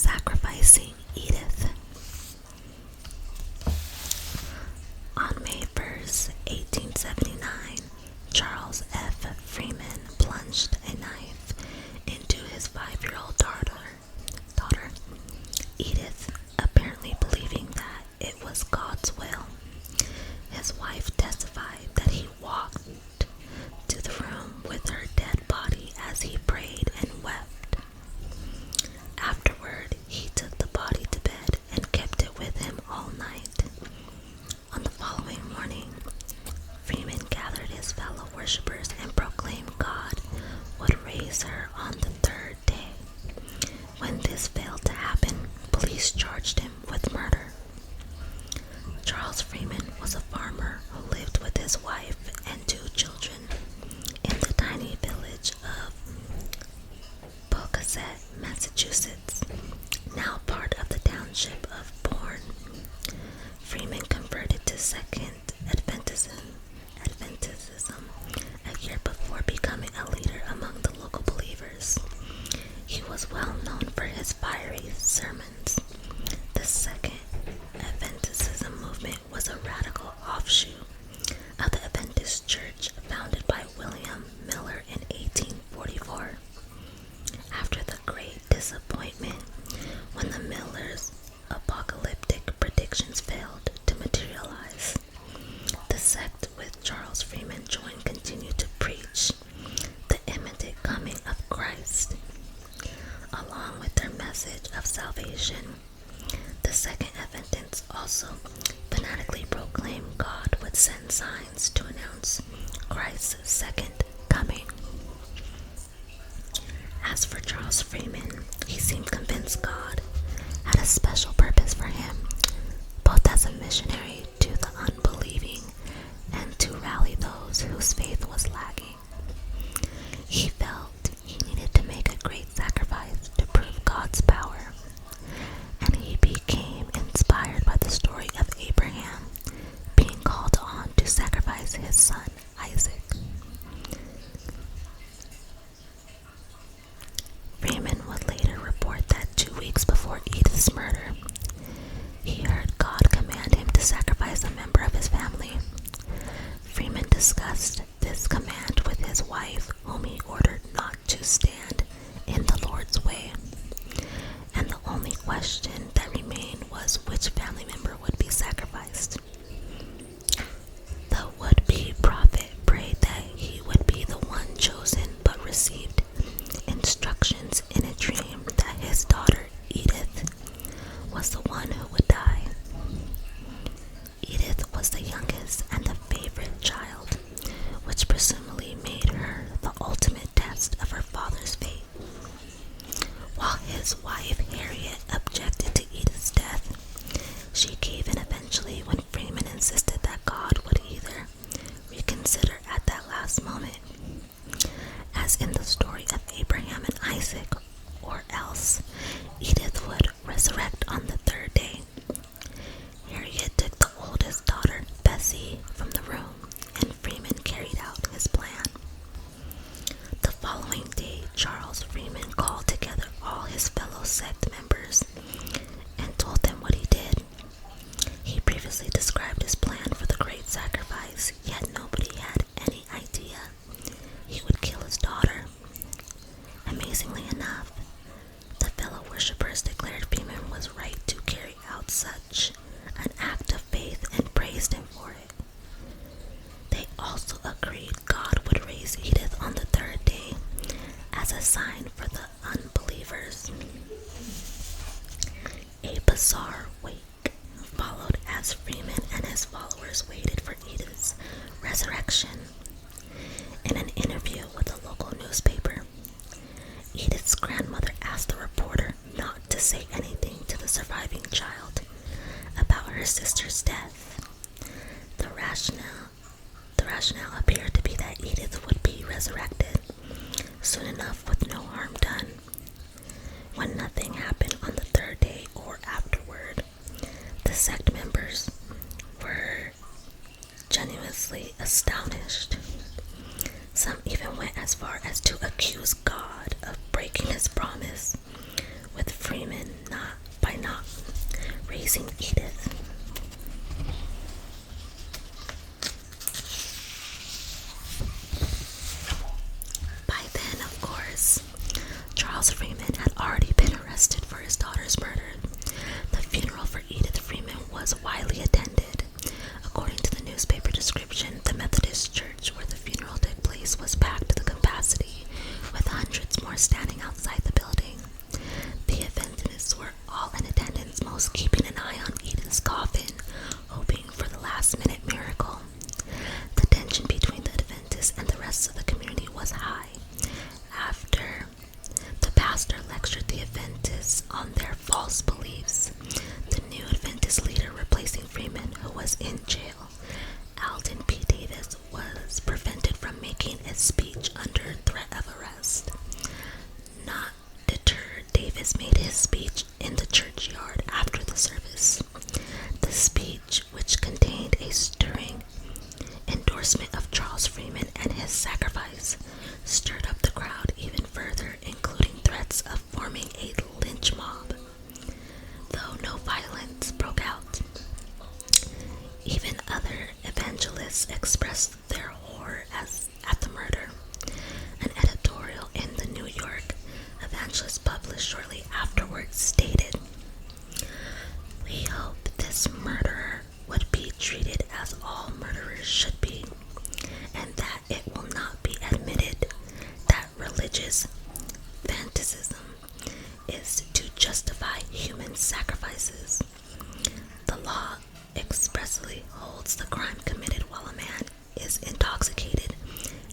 Sacrificing Edith. On May 1st, 1879, Charles F. Freeman plunged a knife into his 5-year-old daughter, Edith, apparently believing that it was God's will. His wife testified that he walked to the room with her dead body as he prayed and wept. Afterward, he took the body to bed and kept it with him all night. On the following morning, Freeman gathered his fellow worshippers and proclaimed God would raise her on the third day. When this failed to happen, police charged him with murder. Charles Freeman was a farmer who lived with his wife and 2 children in the tiny village of Pocasset, Massachusetts, now part of the township of Bourne. Freeman converted to Second Adventism a year before becoming a leader among the local believers. He was well known for his fiery sermons. The Second Adventism movement was a radical offshoot of the Adventist Church founded by William Miller in 1844. After the Great Disappointment, when the Millers' apocalyptic predictions failed to materialize, the sect with Charles Freeman joined continued to preach the imminent coming of Christ. Along with their message of salvation, the Second Adventists also fanatically proclaimed God would send signs to announce Christ's second coming. As for Charles Freeman, he seemed convinced God had a special purpose for him, both as a missionary to the unbelieving and to rally those whose faith was lagging. He felt he needed to make a great sacrifice to prove God's power, and he became inspired by the story of Abraham being called on to sacrifice his son Isaac. Freeman would later report that 2 weeks before Edith's murder, he heard God command him to sacrifice a member of his family. Freeman discussed this command with his wife, whom he ordered not to stand in the Lord's way. And the only question that remained was which family member would be sacrificed. The would-be prophet prayed that he would be the one chosen, but received instructions in a dream that his daughter Edith was the one who would die. Edith was the youngest and the favorite child, which presumably made her the ultimate test of her father's faith. While his wife Harriet objected to Edith's death, she gave in eventually when Freeman insisted that God would either reconsider at that last moment, as in the story of Abraham and Isaac, or else Edith would resurrect on the third day. Harriet took the oldest daughter, Bessie, from the room, and Freeman carried out his plan. The following day, Charles Freeman called together all his fellow sect members and told them what he did. He previously described his plan for the great sacrifice, yet nobody had any idea he would kill his daughter. Amazingly enough, the fellow worshippers declared Freeman was right to carry out such an act of faith and praised him for it. They also agreed God would raise Edith on the third day as a sign for the unbelievers. A bizarre wake followed as Freeman and his followers waited for Edith's resurrection. In an interview with a local newspaper, Edith's grandmother asked the reporter not to say anything to the surviving child about her sister's death. The rationale appeared to be that Edith would be resurrected soon enough with no harm done. When nothing happened on the third day or afterward, the sect members were genuinely astonished. Some even went as far as to accuse God of breaking his promise, with Freeman not almost keeping an eye on Edith's coffin, hoping for the last-minute miracle. The tension between the Adventists and the rest of the community was high. After the pastor lectured the Adventists on their false beliefs, the new Adventist leader replacing Freeman, who was in jail, Alden P. Davis, was prevented from making a speech under threat of arrest. Not deterred, Davis made his speech in the churchyard after the service. The speech, which contained a stirring endorsement of Charles Freeman and his sacrifice, stirred up the crowd even further, including threats of forming a lynch mob. Though no violence broke out, even other evangelists expressed their horror at the murder. An editorial in the New York Evangelist published shortly afterwards stated, "We hope this murderer would be treated as all murderers should be, and that it will not be admitted that religious fanaticism is to justify human sacrifices. The law expressly holds the crime committed while a man is intoxicated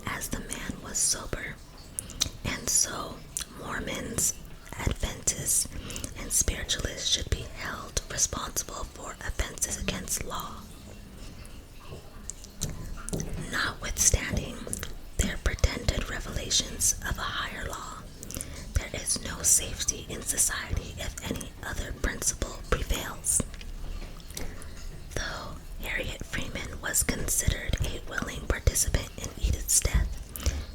as the man was sober, and so Mormons, Adventists, and spiritualists should be held responsible for offenses against law. Notwithstanding their pretended revelations of a higher law, there is no safety in society if any other principle prevails." Though Harriet Freeman was considered a willing participant in Edith's death,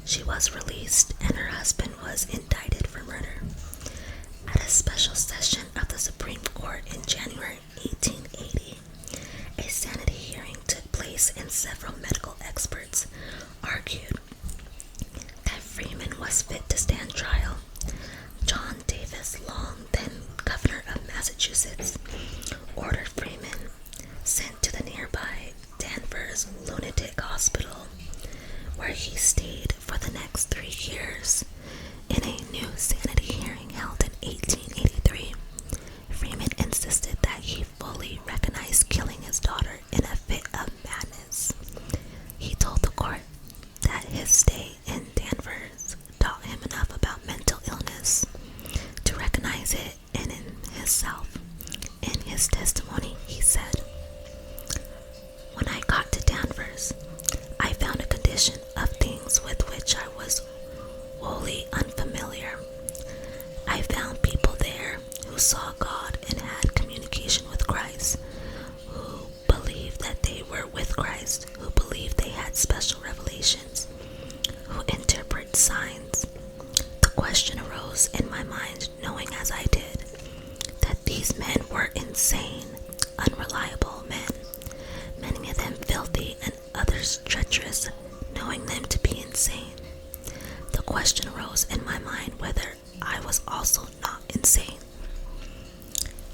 she was released and her husband was indicted for murder. At a special session of the Supreme Court in January 1880, a sanity hearing took place and several medical experts argued that Freeman was fit to stand trial. John Davis Long, then governor of Massachusetts, ordered Freeman sent to the nearby Danvers Lunatic Hospital, where he stayed for the next 3 years. In a new sanity hearing held in 1883, Freeman insisted that he fully recognized killing his daughter in a fit of madness. He told the court that his stay in Danvers taught him enough about mental illness to recognize it in himself. In his testimony, he said, "When I got to Danvers, I found a condition of things with which I was wholly unfamiliar. I found people there who saw God and had communication with Christ, who believed that they were with Christ, who believed they had special revelations, who interpret signs. The question arose in my mind, knowing as I did, that these men were insane, unreliable men, many of them filthy and others treacherous, knowing them to be insane. The question arose in my mind whether I was also not insane."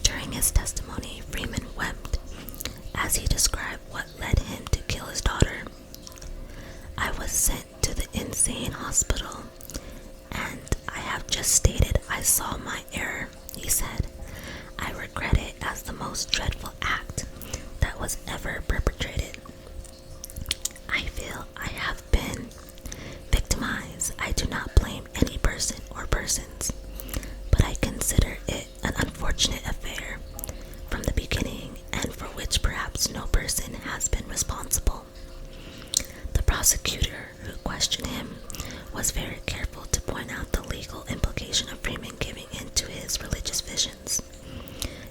During his testimony, Freeman wept as he described what led him to kill his daughter. "I was sent to the insane hospital, and I have just stated I saw my error," he said. "I regret it as the most dreadful act that was ever perpetrated. I feel I have been victimized. I do not blame any person or persons, but I consider it an unfortunate affair from the beginning, and for which perhaps no person has been responsible." The prosecutor who questioned him was very careful to point out the legal implication of Freeman giving in to his religious visions.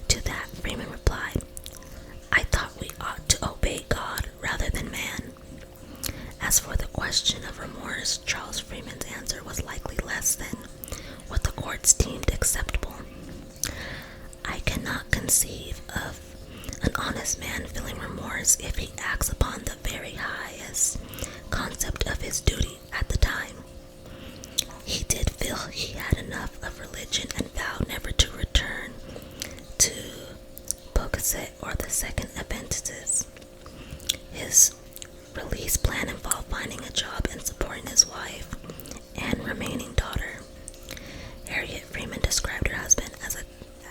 To that, Freeman replied, "I thought we ought to obey God rather than man." As for the question of remorse, Charles Freeman's answer was likely less than what the courts deemed acceptable. "I cannot conceive of an honest man feeling remorse if he acts upon the very highest concept of his duty at the time. He did feel he had enough of religion and vowed never to return to Pocasset or the Second Adventists. His release plan involved finding a job and supporting his wife and remaining daughter. Harriet Freeman described her husband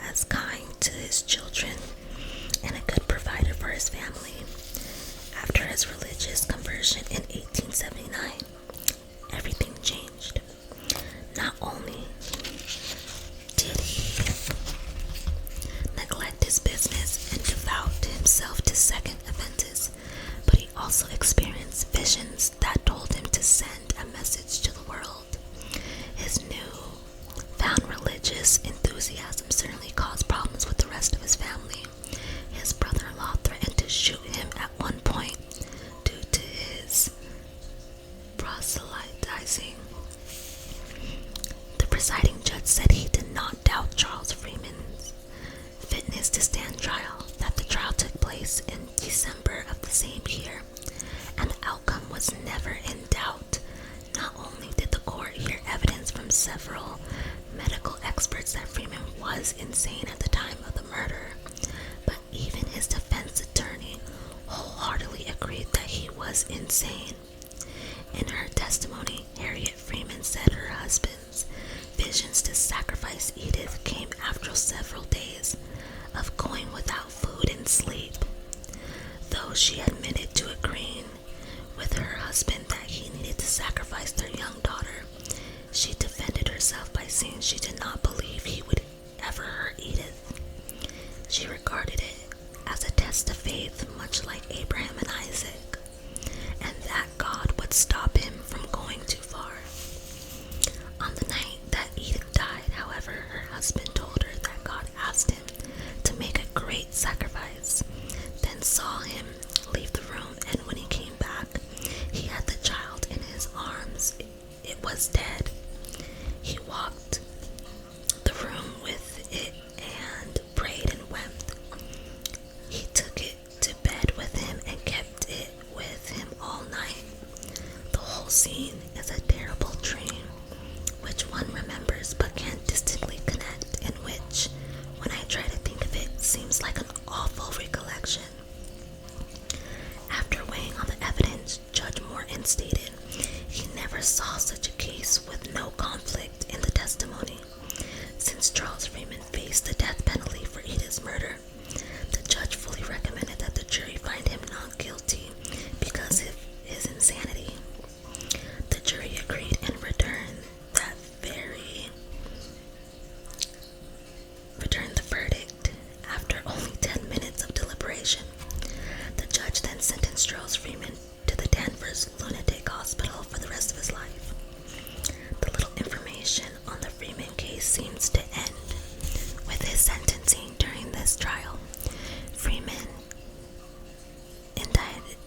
as kind to his children certainly caused problems with the rest of his family. His brother-in-law threatened to shoot him at one point due to his proselytizing. The presiding judge said he did not doubt Charles Freeman's fitness to stand trial, that the trial took place in December of the same year, and the outcome was never in doubt. Not only did the court hear evidence from several medical experts that Freeman was insane at the time of the murder, but even his defense attorney wholeheartedly agreed that he was insane. In her testimony, Harriet Freeman said her husband's visions to sacrifice Edith came after several days of going without food and sleep. Though she admitted to agreeing with her husband that he needed to sacrifice their young daughter, she defended herself by saying she did not believe he would ever hurt Edith. She regarded it as a test of faith, much like Abraham and Isaac, and that God would stop him from going too far. On the night that Edith died, however, her husband told her that God asked him to make a great sacrifice, then saw him leave the room, and when he came back, he had the child in his arms. It was dead. He walked the room with it and prayed and wept. He took it to bed with him and kept it with him all night. The whole scene is a terrible dream, which one remembers but can't distinctly connect, in which, when I try to think of it, seems like an awful recollection. After weighing on the evidence, Judge Morton stated he never saw such a case with no conflict in the testimony. Since Charles Freeman faced the death penalty for Edith's murder, the judge fully recommended that the jury find him not guilty because of his insanity. The jury agreed and returned the verdict after only 10 minutes of deliberation. The judge then sentenced Charles Freeman to the Danvers Lunatic Hospital for the rest of his life. The little information on the Freeman case seems to end with his sentencing during this trial. Freeman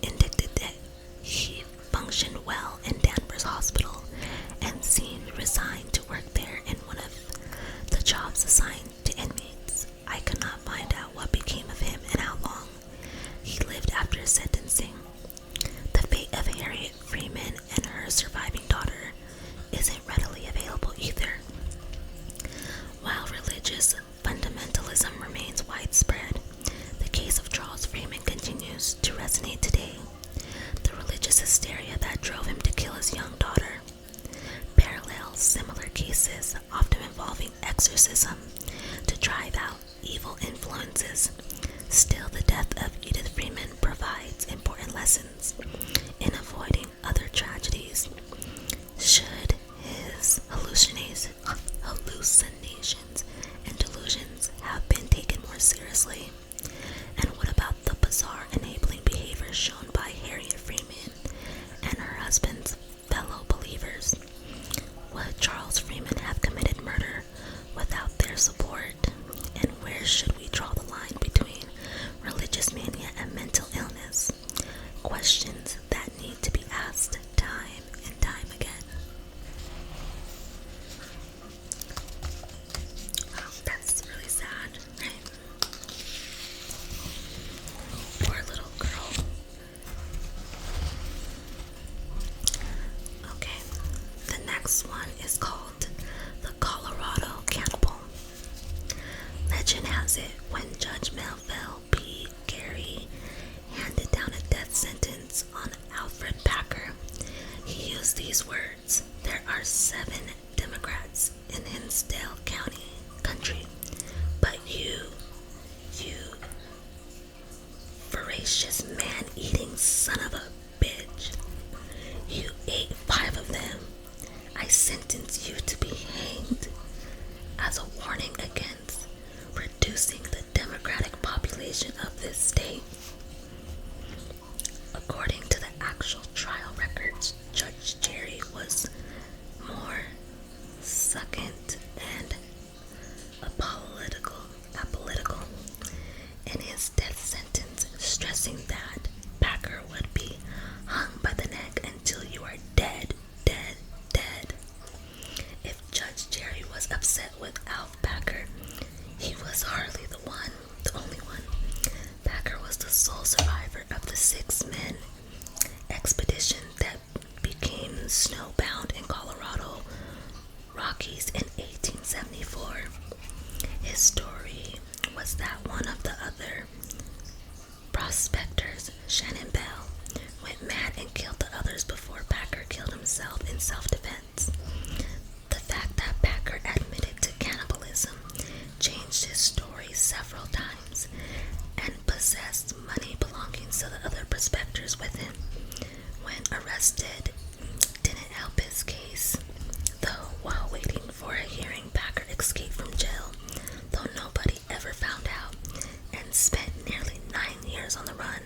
indicated that he functioned well in Danvers Hospital and seemed resigned to work there in one of the jobs assigned to inmates. I could not find out what became of him and how long he lived after his sentencing. The fate of Harriet Freeman and her surviving daughter isn't readily available either. While religious fundamentalism remains widespread, the case of Charles Freeman continues to resonate today. The religious hysteria that drove him to kill his young daughter parallels similar cases, often involving exorcism to drive out evil influences. Still, the death of Edith Freeman provides important lessons in avoiding other tragedies. Should his hallucinations and delusions have been taken more seriously? And what about the bizarre enabling behavior shown by Harriet Freeman and her husband's fellow believers? Would Charles Freeman have committed murder without their support? And where should we draw the line between religious mania and mental illness? Questions that need to be asked time and time again. Oh, that's really sad, right? Poor little girl. Okay, the next one is called the Colorado Cannibal. Legend has it, when Judge Melville P. Gary handed down a death sentence on Alfred Packer, he used these words: "There are 7 Democrats in Hinsdale County, country, but you voracious man-eating son of a bitch, you ate 5 of them. I sentence you to be hanged as a warning against reducing the Democratic population of this state." According to the actual trial records, Judge Jerry was more succulent and apolitical was that one of the other prospectors, Shannon Bell, went mad and killed the others before Packer killed himself in self-defense. The fact that Packer admitted to cannibalism, changed his story several times, and possessed money belonging to the other prospectors with him when arrested didn't help his case. Though while waiting for a hearing, Packer escaped from jail, though nobody ever found out, and spent nearly 9 years on the run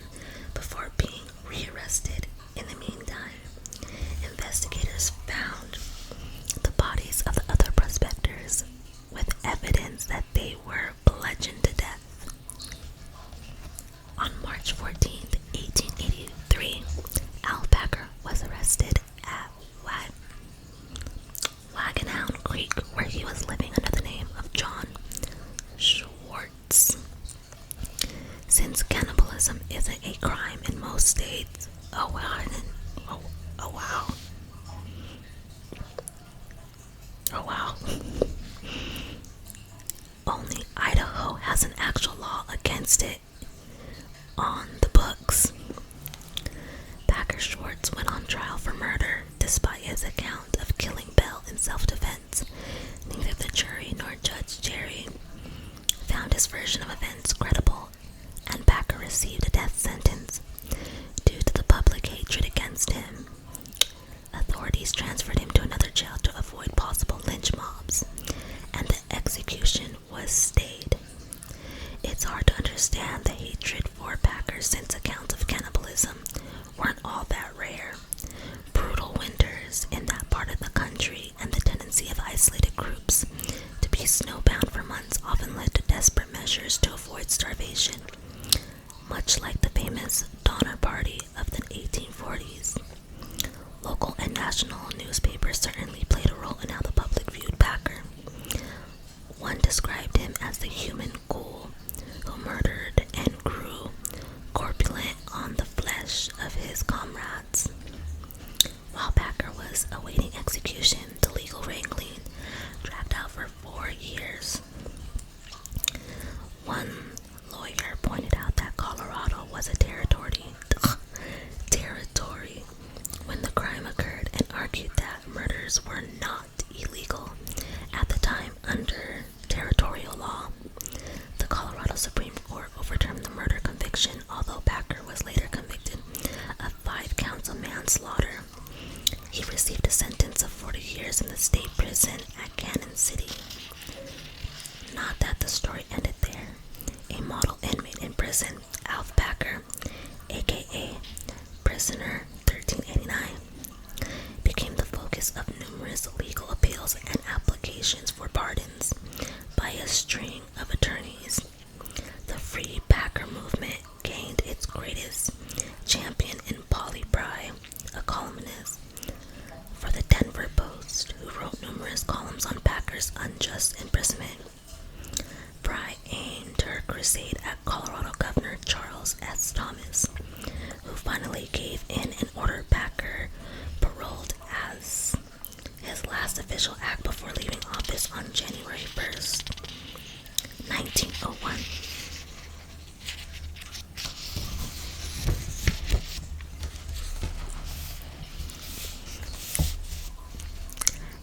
before being rearrested. In the meantime, investigators found the bodies of the other prospectors with evidence that they were bludgeoned to death. On March 14, 1883, Al Packer was arrested at Wagonhound Creek, where he was living under the name of John Schwartz. Since cannibalism isn't a crime in most states, oh wow. Only Idaho has an actual law against it on the books. Packer Schwartz went on trial for murder, despite his account of killing Bell in self-defense. Neither the jury nor Judge Jerry found his version of events credible, and Packer received a death sentence due to the public hatred against him. Authorities transferred him to another jail to avoid possible lynch mobs, and the execution was stayed. It's hard to understand the hatred for Packer since accounts of cannibalism weren't all that rare. Brutal winters in that part of the country and the tendency of isolated groups to be snowbound for months often led to desperate measures to avoid starvation, much like the famous Donner Party of the 1840s. Local and national newspapers certainly played a role in how the public viewed Packer. One described him as the human ghoul who murdered and grew corpulent on the flesh of his comrades. While Packer was awaiting execution, the legal wrangling dragged out for 4 years. One lawyer pointed out that Colorado was a territory when the crime occurred, and argued that murders were not illegal at the time under territorial law. The Colorado Supreme Court overturned the murder conviction, although Packer was later convicted of 5 counts of manslaughter. He received a sentence of 40 years in the state prison at Cannon City. Not that the story ended there. A model inmate in prison, Alf Packer, aka Prisoner 1389, became the focus of numerous legal appeals and applications for pardons by a string of attorneys. The Free Packer movement gained its greatest champion in Polly Bry, a columnist for the Denver Post, who wrote numerous columns on Packer's unjust imprisonment. Bry aimed her crusade at Colorado Governor Charles S. Thomas, who finally gave in and ordered Packer paroled as his last official act before leaving office on January 1st, 1901.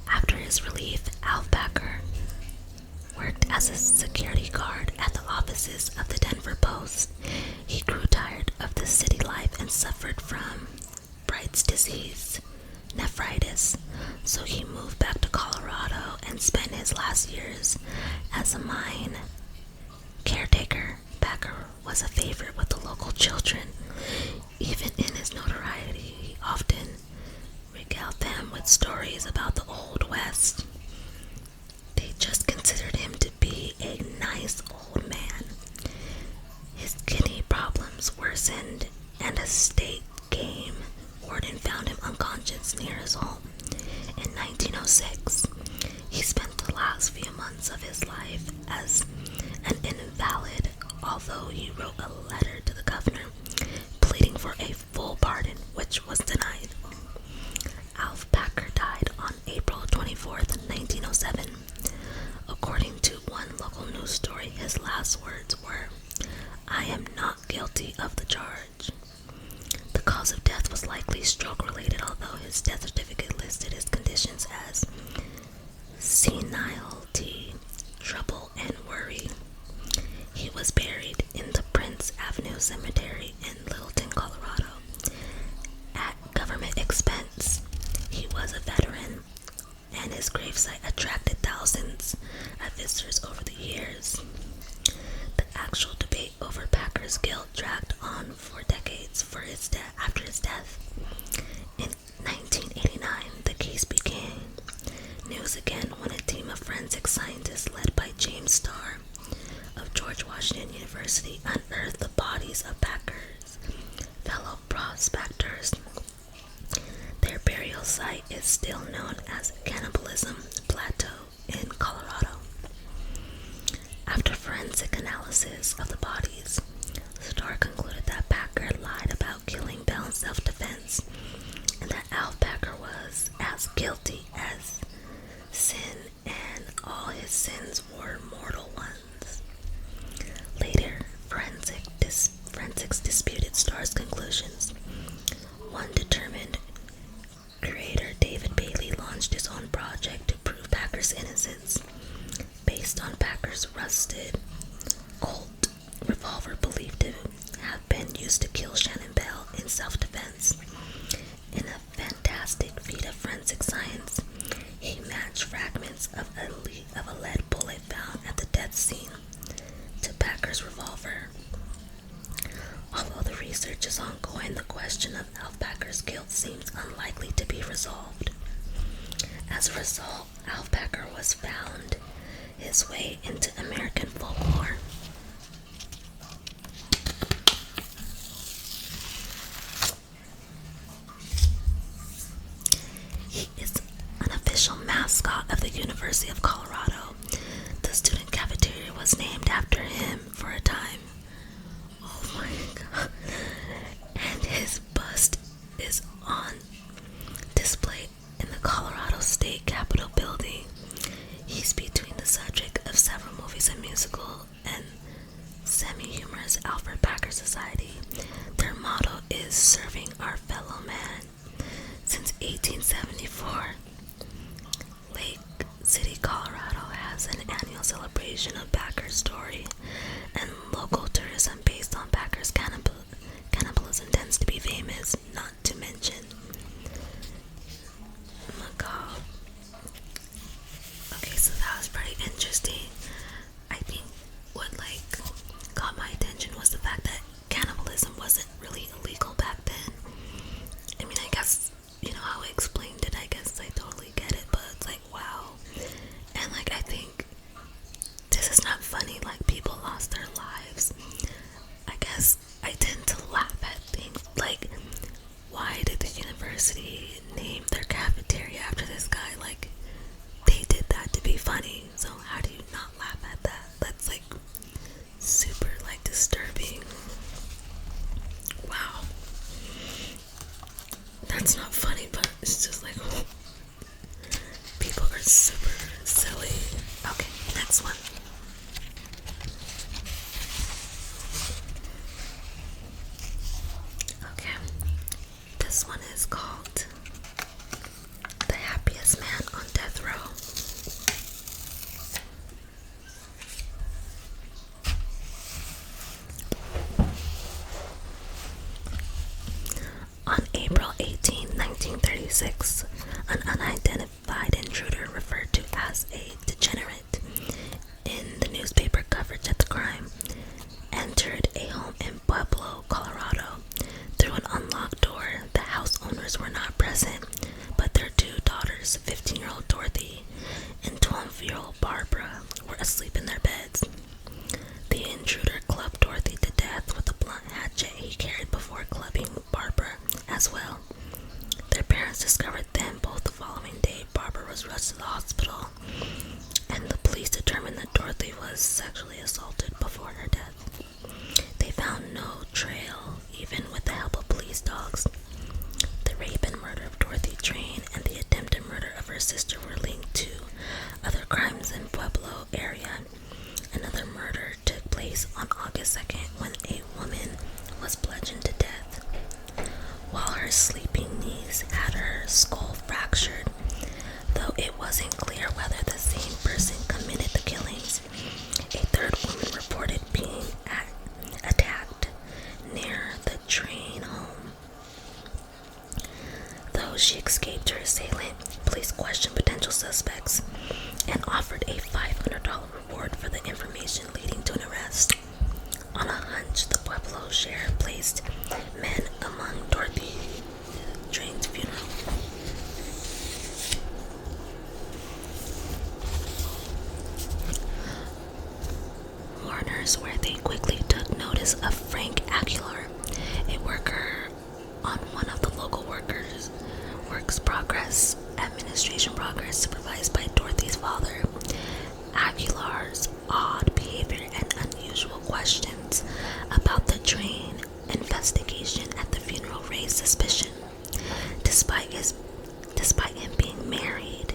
After his relief, Al Packer worked as a security guard at the offices of the Denver Post. He grew tired of the city life and suffered from Bright's disease, nephritis, so he moved back to Colorado and spent his last years as a mine caretaker. Packer was a favorite with the local children. Even in his notoriety, he often regaled them with stories about the Old West. They just considered him to be a nice old man. His kidney problems worsened, and a state game warden found him unconscious near his home. In 1906, he spent the last few months of his life as an invalid, although he wrote a letter to the governor pleading for a full pardon, which was denied. Alf Packer died on April 24th, 1907. According to one local news story, his last words words were, "I am not guilty of the charge." The cause of death was likely stroke-related, although his death certificate listed his conditions as senility, trouble, and worry. He was buried in the Prince Avenue Cemetery in Littleton, Colorado, at government expense. He was a veteran, and his gravesite attracted thousands of visitors over the years. The actual debate over Packer's guilt dragged on for decades after his death. In 1989, the case became news again when a team of forensic scientists led by James Starr of George Washington University unearthed the bodies of Packer's fellow prospectors. Their burial site is still known as Cannibalism Plateau in Colorado. After forensic analysis of the bodies, Starr concluded that Packer lied about killing Bell in self-defense, and that Alf Packer was as guilty as sin, and all his sins were mortal ones. Later, forensics disputed Starr's conclusions. One determined creator, David Bailey, launched his own project to prove Packer's innocence, based on Packer's rusted Colt revolver believed to have been used to kill Shannon Bell in self-defense. In a fantastic feat of forensic science, he matched fragments of a lead bullet found at the death scene to Packer's revolver. Although the research is ongoing, the question of Alf Packer's guilt seems unlikely to be resolved. As a result, Alf Packer was found his way into American folklore. He is an official mascot of the University of Colorado. The student cafeteria was named after him for a time. Oh my god. And his bust is on display in the Colorado State Capitol building. He's between the subject of several movies and musical and semi-humorous Alfred Packer Society. Their motto is "Serving Our Fellow Man." Since 1874, Lake City, Colorado has an annual celebration of Packer's story, and local tourism based on Packer's cannibalism tends to be famous, not to mention. Oh my god. Okay, so that was pretty interesting. I think what got my attention was the fact that cannibalism wasn't really illegal back then. I mean, I guess, how I explained it, I guess I totally get it, but it's like, wow. And I think this is not funny, people lost their lives. I guess I tend to laugh at things like, why did the university name their cafeteria after this guy? They did that to be funny, so how do you not laugh at that? That's super disturbing. Wow. That's not funny, but it's just people are super silly. Okay, next one. Okay, this one is called "The Happiest Man on Death Row." On April 18, 1936, an unidentified intruder referred to as a degenerate in the newspaper coverage at the crime entered a home in Pueblo, Colorado. Through an unlocked door, the house owners were not present, but their two daughters, 15-year-old Dorothy and 12-year-old Barbara, were asleep in their beds. The intruder clubbed Dorothy to death with a blunt hatchet he carried before clubbing Barbara as well. Their parents discovered them both the following day. Barbara was rushed to the hospital, and the police determined that Dorothy was sexually assaulted before her death. They on August 2nd when a woman was bludgeoned to death. While her sleeping niece had her skull fractured, though it wasn't clear whether the same person committed the killings. A third woman reported being attacked near the train home. Though she escaped her assailant, police questioned potential suspects and offered a $500 reward for the information leading to an arrest. On a hunch, the Pueblo sheriff placed men among Dorothy Train's funeral. Mourners where they quickly took notice of Frank Aguilar, a worker on one of the local works administration progress supervised by Dorothy's father. Aguilar's odd behavior and unusual questions about the train investigation at the funeral raised suspicion. Despite him being married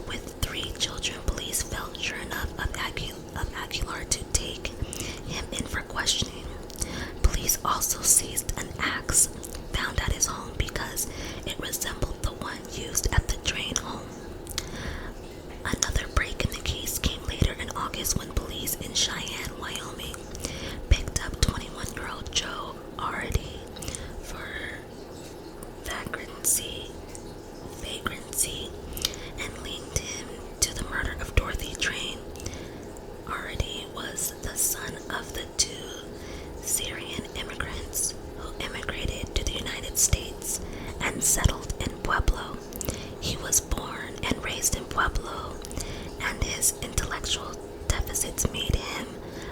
with 3 children, police felt sure enough of Aguilar to take him in for questioning. Police also seized an axe found at his home because it resembled the one used at the train home. Another break in the case came later in August when police in Cheyenne, Wyoming, picked up 21-year-old Joe Ardy for vagrancy and linked him to the murder of Dorothy Train. Ardy was the son of the 2 Syrian immigrants who immigrated to the United States and settled in Pueblo. He was born and raised in Pueblo, and his intellectual deficits made him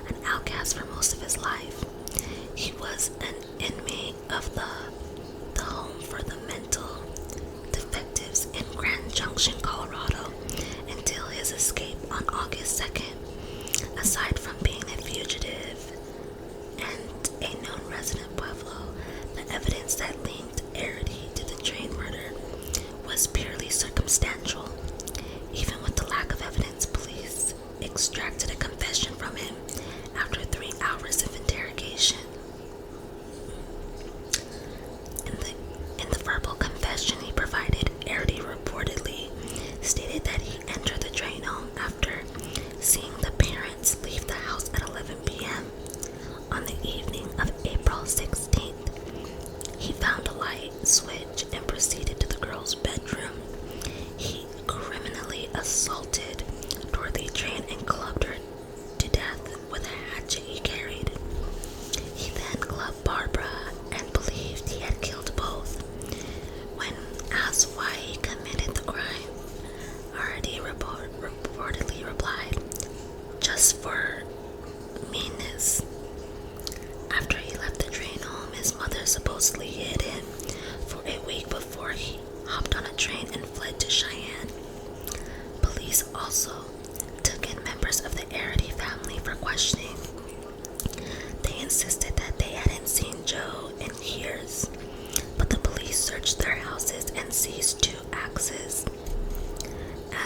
an outcast for most of his life. He was an inmate of the Home for the Mental Defectives in Grand Junction, Colorado, until his escape on August 2nd. Aside from being a fugitive and a known resident of Pueblo, the evidence that linked Ardy to the train murder was purely circumstantial. Even with the lack of evidence, police extracted a confession from him after 3 hours of interrogation. In the verbal confession he provided, Ardy reportedly stated that he entered the train home after seeing the parents leave the house at 11 p.m. On the evening of April 16th, he found a light switch and proceeded to the girl's bedroom. He criminally assaulted Dorothy Train and clubbed her to death with a hatchet he carried. He then clubbed Barbara and believed he had killed both. When asked why he committed the crime, Ardy reportedly replied, "Just for meanness." After he left the train home, his mother supposedly hid him for a week before he hopped on a train and fled to Cheyenne. Police also took in members of the Ardy family for questioning. They insisted that they hadn't seen Joe in years, but the police searched their houses and seized 2 axes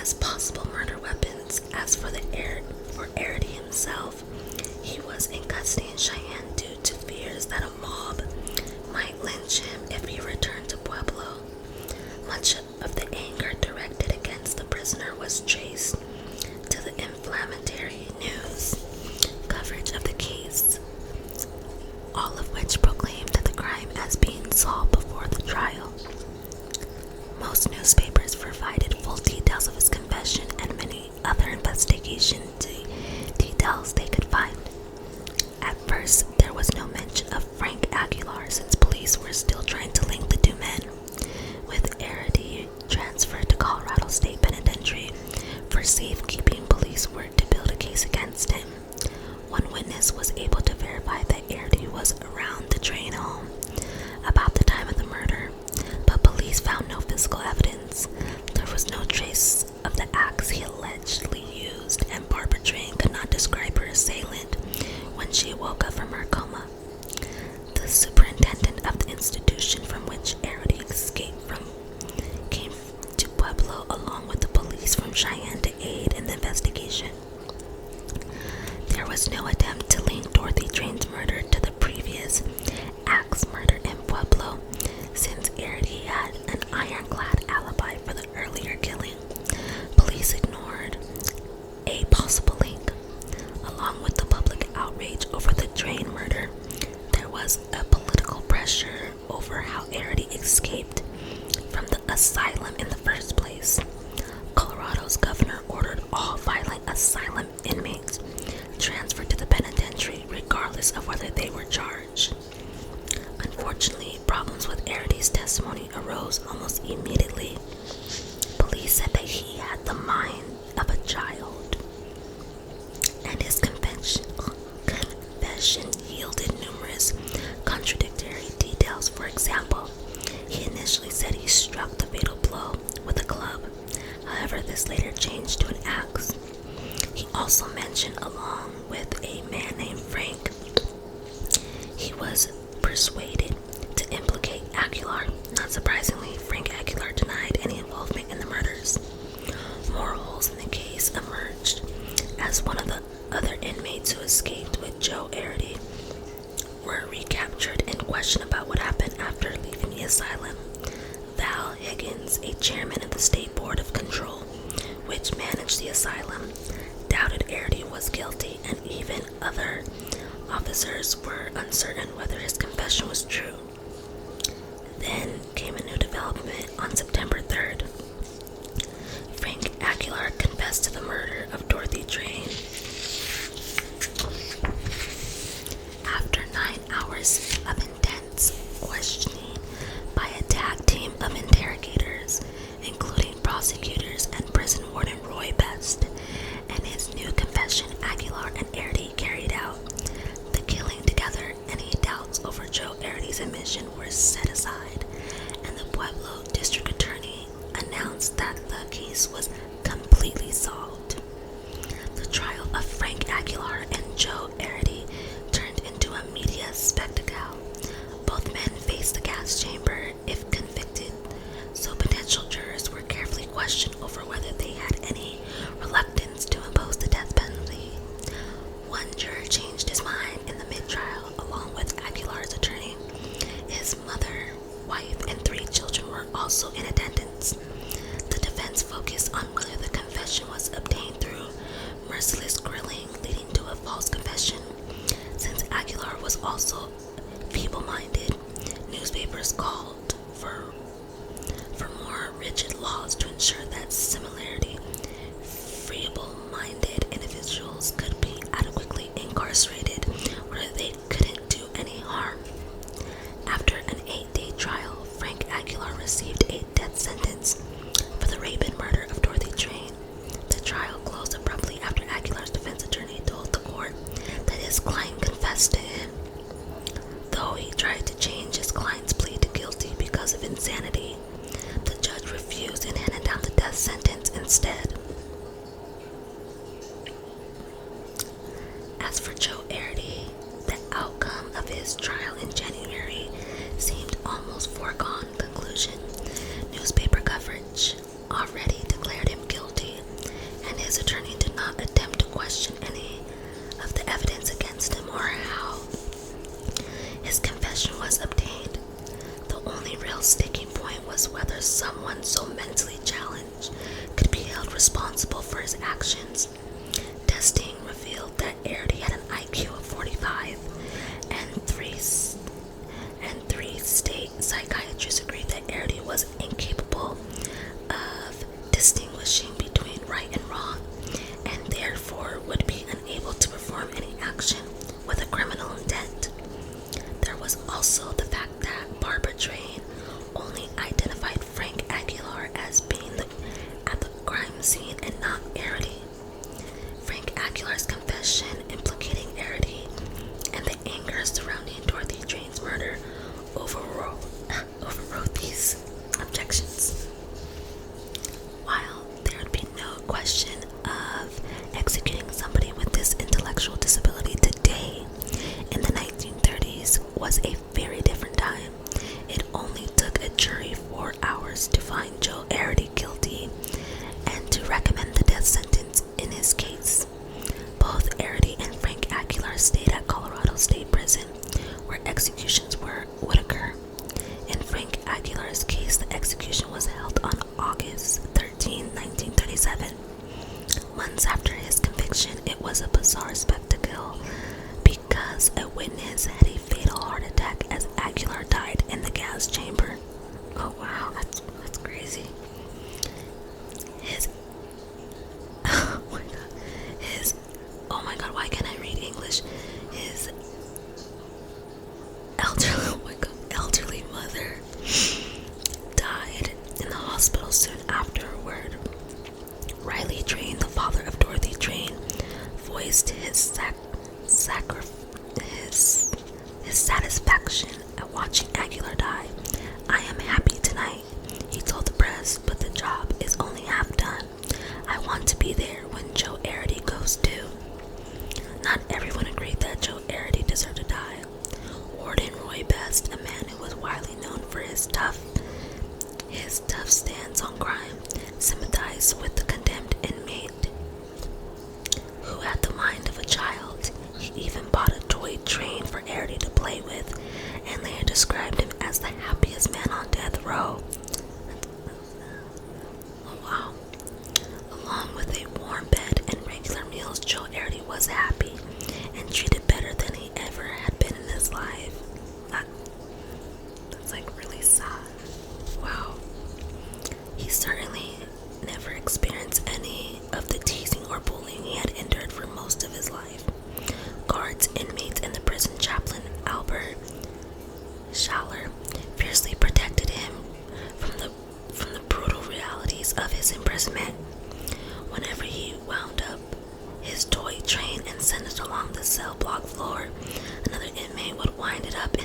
as possible murder weapons. As for Ardy himself, he was in custody in Cheyenne due to fears that a mob might lynch him if he returned to Pueblo. Much of the anger directed against the prisoner was traced to the inflammatory news coverage of the case, all of which proclaimed the crime as being solved before the trial. Most newspapers provided full details of his confession and many other investigation details they could find. At first, there was no mention of Frank Aguilar since police were still trying to link the 2 men, with Ardy transferred to Colorado State Penitentiary for safekeeping. Police worked to build a case against him. One witness was able to verify that Ardy was around the train home about the time of the murder, but police found no physical evidence. There was no trace of the axe he allegedly used, and Barbara Train could not describe her assailant when she woke up from her coma. The superintendent of the institution from which Ardy escaped from came to Pueblo along with the police from Cheyenne to aid in the investigation. There was no attempt to link Dorothy Drain's murder to the previous axe murder in Pueblo, since Arity had an ironclad alibi for the earlier killing. Police ignored a possible link. Along with the public outrage over the Drain murder, there was a political pressure over how Arity escaped from the asylum in the first place. Colorado's governor ordered all violent asylum inmates transferred to the penitentiary regardless of whether they were charged. Unfortunately, problems with Arity's testimony arose almost immediately. Police said that he had the mind of a child, and his confession yielded numerous contradictory details. For example, he initially said he struck the fatal blow with a club. However, this later changed to an axe. He also mentioned, along with a man named Frank, he was persuaded to implicate Aguilar. Not surprisingly, Frank Aguilar denied any involvement in the murders. More holes in the case emerged as one of the other inmates who escaped with Joe Arity were recaptured and questioned about what happened after leaving the asylum. Val Higgins, a chairman of the State Board of Control, which managed the asylum, doubted Arity was guilty, and even other officers were uncertain whether his confession was true. Then came a new development on September 3rd. Frank Aguilar confessed to the murder of Dorothy Drain. After 9 hours of intense questioning by a tag team of interrogators, including prosecutors and prison warden Roy Best, and his new confession Aguilar and Arity carried out, the killing together, any doubts over Joe Arity's admission were set aside, and the Pueblo district attorney announced that the case was completely solved. The trial of Frank Aguilar and Joe Arity turned into a media spectacle. Both men faced the gas chamber if convicted, so potential jurors were carefully questioned over whether they had any reluctance to impose the death penalty. One juror changed his mind in the mid-trial, along with Aguilar's attorney. His mother, wife, and 3 children were also in attendance. The defense focused on whether the confession was obtained through merciless grilling, leading to a false confession. Since Aguilar was also feeble-minded, newspapers called for more rigid laws to ensure that similarly feeble-minded individuals could be adequately incarcerated where they couldn't do any harm. After an 8-day trial, Frank Aguilar received a death sentence for the rape and murder of Dorothy Drain. The trial closed abruptly after Aguilar's defense attorney told the court that his client confessed to him. Though he tried to change his client's plea to guilty because of insanity, the judge refused and handed down the death sentence instead. As for Joe Arity, the outcome of his trial in January seemed almost foregone conclusion. Newspaper coverage already declared him guilty, and his attorney did not attempt to question any of the evidence against him or how his confession was obtained. The only real sticking point was whether someone so mentally challenged could be held responsible for his actions. Testing revealed that Arity had an IQ of 45, and three state psychiatrists agreed that Arity was incapable of distinguishing between right and wrong, and therefore would be unable to perform any action with a criminal intent. There was also the fact that Barbara Drain only identified Frank Aguilar as being at the crime scene and not Arity. Frank Aguilar's confession implicating Arity and the anger surrounding Dorothy Drain's murder overrode these objections. While there would be no question of executing somebody with this intellectual disability today, in the 1930s was a very different time. It only took a jury 4 hours to find Joe Arity guilty and to recommend the death sentence in his case. Both Arity and Frank Aguilar stayed at Colorado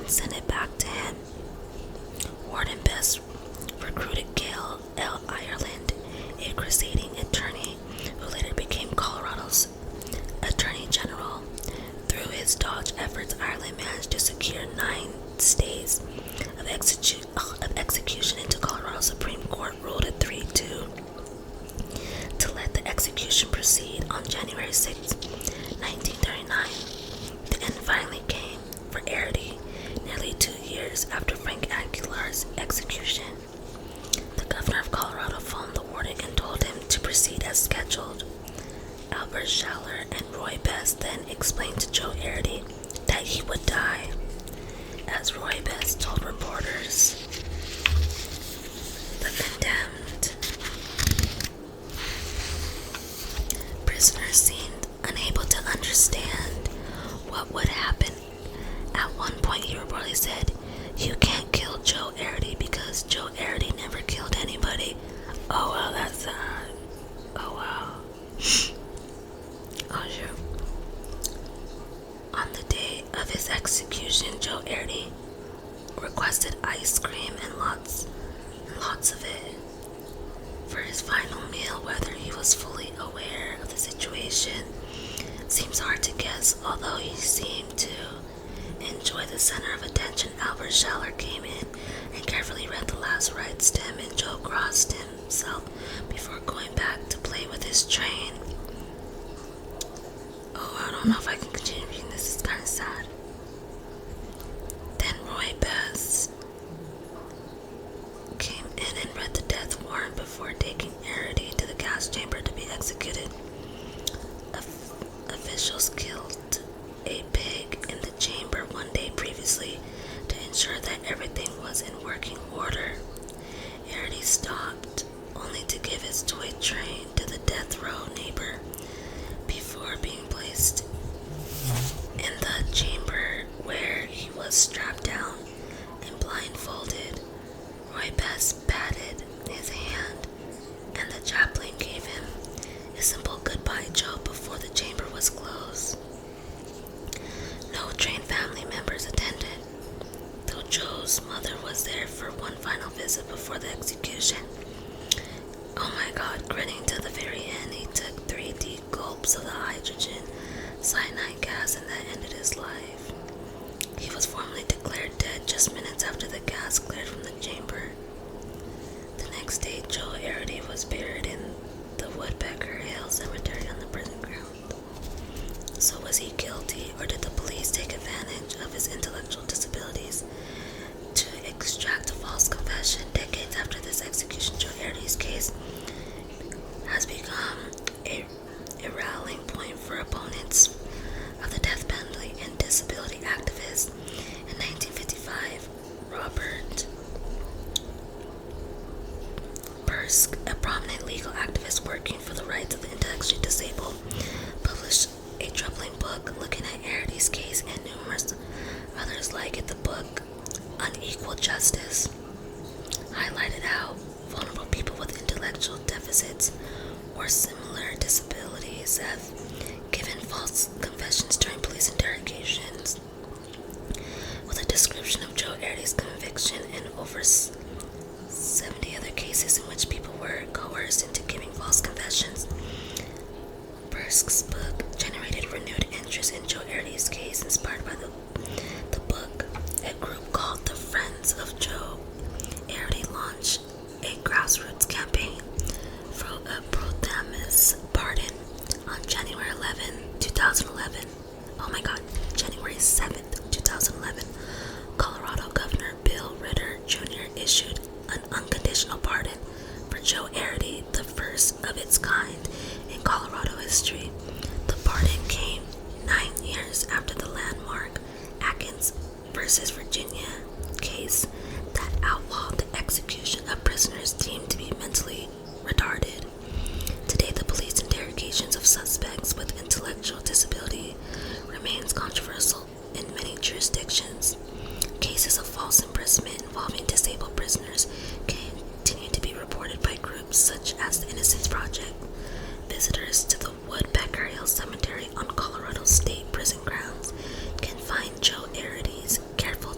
and sent it back to him. Warden Best recruited Gail L. Ireland, a crusading attorney who later became Colorado's Attorney General. Through his dodge efforts, Ireland managed to secure 9 stays of execution into Colorado. Supreme Court ruled at 3-2 to let the execution proceed. On January 6, 1939, the end finally came for Arity. Nearly 2 years after Frank Aguilar's execution, the governor of Colorado phoned the warden and told him to proceed as scheduled. Albert Schaller and Roy Best then explained to Joe Arity that he would die. As Roy Best told reporters, the condemned prisoners seemed unable to understand what would happen. At one point, he reportedly said, "You can't kill Joe Arity because Joe Arity never killed anybody." Oh wow, that's sad. Oh wow. Oh shoot. On the day of his execution, Joe Arity requested ice cream and lots of it for his final meal. Whether he was fully aware of the situation seems hard to guess, although he seemed to enjoy the center of attention. Albert Schaller came in and carefully read the last rites to him, and Joe crossed himself before going back to play with his train. Oh, I don't know if I can continue reading this. It's kind of sad. Then Roy Best came in and read the death warrant before taking Arity to the gas chamber to be executed. Officials killed a pig in the chamber one day previously to ensure that everything was in working order. Arity stopped only to give his toy train to the death row neighbor before being placed in the chamber where he was strapped down and blindfolded. Roy Best patted his hand, and the chaplain gave him a simple goodbye, Joe, before the chamber was closed. No train family members attended, though Joe's mother was there for one final visit before the execution. Oh my God, grinning to the very end, he took 3 deep gulps of the hydrogen cyanide gas, and that ended his life. He was formally declared dead just minutes after the gas cleared from the chamber. The next day, Joe Arity was buried in the Woodpecker Hill Cemetery on the prison ground. So was he guilty, or did the police take advantage of his intellectual disabilities to extract a false confession? Decades after this execution, Joe Arity's case has become a rallying point for opponents of the death penalty and disability activists. In 1955, Robert Bursk, a prominent legal activist working for the rights of the intellectually disabled, published a troubling book looking at Arity's case and numerous others like it. The book, Unequal Justice, highlighted how vulnerable people with intellectual deficits or similar disabilities have given false confessions during police interrogations. With a description of Joe Arity's conviction and over 70 other cases in which people were coerced into giving false confessions, Bursk's book generated renewed interest in Joe Arity's case. Inspired by the book, a group called the Friends of Joe Arity launched a grassroots campaign for a pro-Damas pardon on January 7th, 2011. Colorado Governor Bill Ritter Jr. issued an unconditional pardon for Joe Arity, the first of its kind in Colorado history. The pardon came 9 years after the landmark Atkins versus Virginia case that outlawed the execution of prisoners deemed to be mentally retarded. Today, the police interrogations of suspects with intellectual disability remains controversial in many jurisdictions. Cases of false imprisonment involving disabled prisoners continue to be reported by groups such as the Innocence Project. Visitors to the Woodpecker Hill Cemetery on Colorado State Prison grounds can find Joe Arity's careful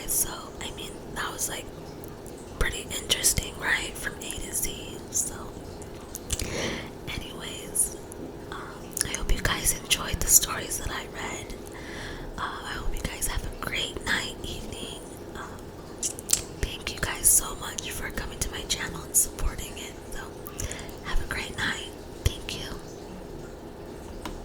So, I mean, that was like pretty interesting, right? From A to Z. So, anyways, I hope you guys enjoyed the stories that I read. I hope you guys have a great night, evening. Thank you guys so much for coming to my channel and supporting